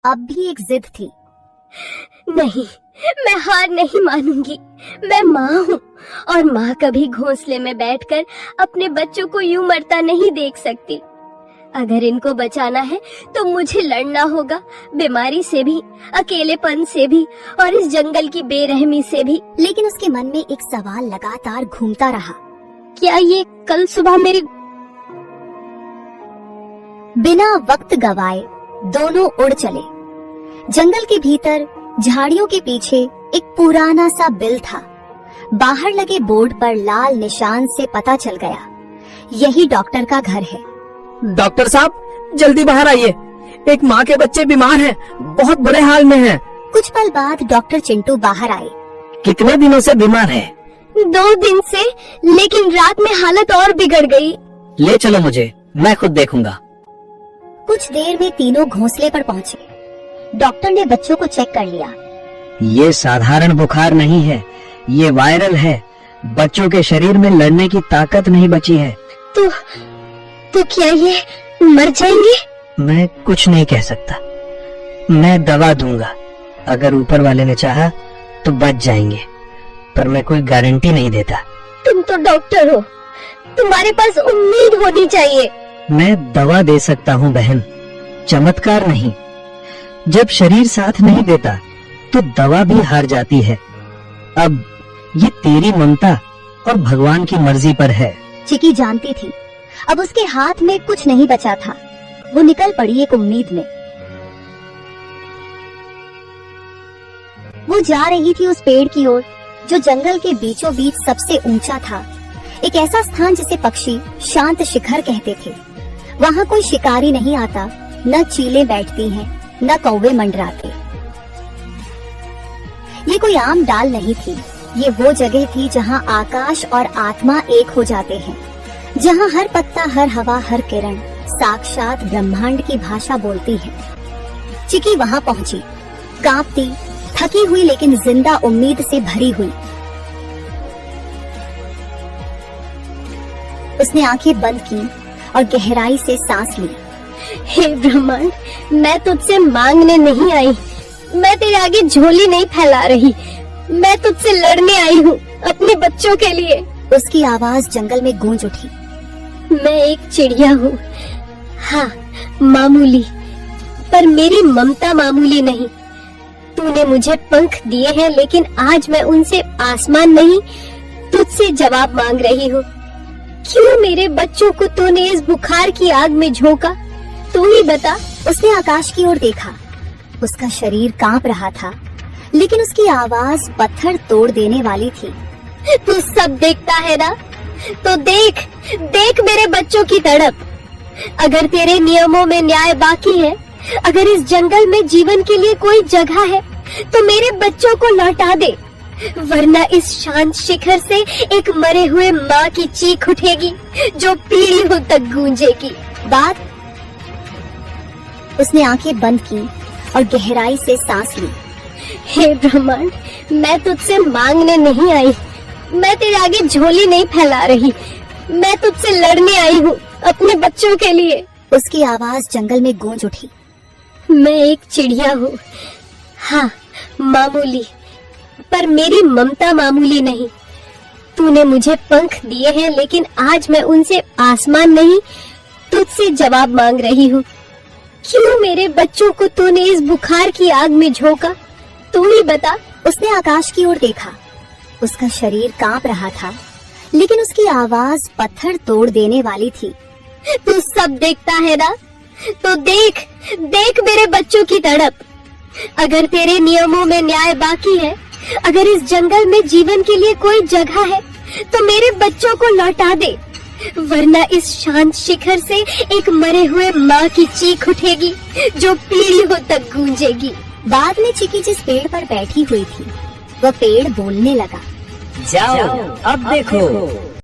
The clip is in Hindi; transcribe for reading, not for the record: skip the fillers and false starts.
अब भी एक जिद थी। नहीं, मैं हार नहीं मानूंगी। मैं माँ हूँ और माँ कभी घोंसले में बैठकर अपने बच्चों को यूं मरता नहीं देख सकती। अगर इनको बचाना है तो मुझे लड़ना होगा, बीमारी से भी, अकेलेपन से भी और इस जंगल की बेरहमी से भी। लेकिन उसके मन में एक सवाल लगातार घूमता रहा। क्या ये कल सुबह मेरे... बिना वक्त गवाए दोनों उड़ चले। जंगल के भीतर झाड़ियों के पीछे एक पुराना सा बिल था। बाहर लगे बोर्ड पर लाल निशान से पता चल गया, यही डॉक्टर का घर है। डॉक्टर साहब, जल्दी बाहर आइए। एक माँ के बच्चे बीमार हैं, बहुत बुरे हाल में हैं। कुछ पल बाद डॉक्टर चिंटू बाहर आए। कितने दिनों से बीमार है? 2 दिन से, लेकिन रात में हालत और बिगड़ गई। ले चलो मुझे, मैं खुद देखूंगा। कुछ देर में तीनों घोंसले पर पहुँचे। डॉक्टर ने बच्चों को चेक कर लिया। ये साधारण बुखार नहीं है, ये वायरल है। बच्चों के शरीर में लड़ने की ताकत नहीं बची है। तो क्या ये मर जाएंगे? मैं कुछ नहीं कह सकता। मैं दवा दूंगा, अगर ऊपर वाले ने चाहा तो बच जाएंगे, पर मैं कोई गारंटी नहीं देता। तुम तो डॉक्टर हो, तुम्हारे पास उम्मीद होनी चाहिए। मैं दवा दे सकता हूँ बहन, चमत्कार नहीं। जब शरीर साथ नहीं देता तो दवा भी हार जाती है। अब ये तेरी ममता और भगवान की मर्जी पर है। चिकी जानती थी अब उसके हाथ में कुछ नहीं बचा था। वो निकल पड़ी एक उम्मीद में। वो जा रही थी उस पेड़ की ओर जो जंगल के बीचों बीच सबसे ऊंचा था। एक ऐसा स्थान जिसे पक्षी शांत शिखर कहते थे। वहाँ कोई शिकारी नहीं आता, न चीलें बैठती हैं, न कौवे मंडराते। ये कोई आम डाल नहीं थी, ये वो जगह थी जहाँ आकाश और आत्मा एक हो जाते हैं, जहाँ हर पत्ता, हर हवा, हर किरण साक्षात ब्रह्मांड की भाषा बोलती है। चिकी वहाँ पहुँची, कांपती, थकी हुई लेकिन जिंदा उम्मीद से भरी हुई। उसने आंखें बंद की और गहराई से सांस ली। हे ब्रह्मांड, मैं तुझसे मांगने नहीं आई, मैं तेरे आगे झोली नहीं फैला रही, मैं तुझसे लड़ने आई हूँ अपने बच्चों के लिए। उसकी आवाज जंगल में गूंज उठी। मैं एक चिड़िया हूँ, हाँ मामूली, पर मेरी ममता मामूली नहीं। तूने मुझे पंख दिए हैं, लेकिन आज मैं उनसे आसमान नहीं, तुझसे जवाब मांग रही हूँ। क्यों मेरे बच्चों को तूने इस बुखार की आग में झोंका? तू ही बता। उसने आकाश की ओर देखा। उसका शरीर कांप रहा था, लेकिन उसकी आवाज पत्थर तोड़ देने वाली थी। तू सब देखता है ना, तो देख देख मेरे बच्चों की तड़प। अगर तेरे नियमों में न्याय बाकी है, अगर इस जंगल में जीवन के लिए कोई जगह है, तो मेरे बच्चों को लौटा दे, वरना इस शांत शिखर से एक मरे हुए माँ की चीख उठेगी जो पीढ़ियों तक गूंजेगी। बात उसने आंखें बंद की और गहराई से सांस ली। हे ब्रह्मांड, मैं तुझसे मांगने नहीं आई, मैं तेरे आगे झोली नहीं फैला रही, मैं तुझसे लड़ने आई हूँ अपने बच्चों के लिए। उसकी आवाज जंगल में गूंज उठी। मैं एक चिड़िया हूँ, हाँ मामूली, पर मेरी ममता मामूली नहीं। तूने मुझे पंख दिए हैं, लेकिन आज मैं उनसे आसमान नहीं, तुझसे जवाब मांग रही हूँ। क्यों मेरे बच्चों को तूने इस बुखार की आग में झोंका? तू ही बता। उसने आकाश की ओर देखा। उसका शरीर कांप रहा था, लेकिन उसकी आवाज पत्थर तोड़ देने वाली थी। तू सब देखता है ना, तो देख देख मेरे बच्चों की तड़प। अगर तेरे नियमों में न्याय बाकी है, अगर इस जंगल में जीवन के लिए कोई जगह है, तो मेरे बच्चों को लौटा दे, वरना इस शांत शिखर से एक मरे हुए माँ की चीख उठेगी जो पीढ़ियों तक गूंजेगी। बाद में चिकी जिस पेड़ पर बैठी हुई थी, वह पेड़ बोलने लगा। जाओ, अब देखो।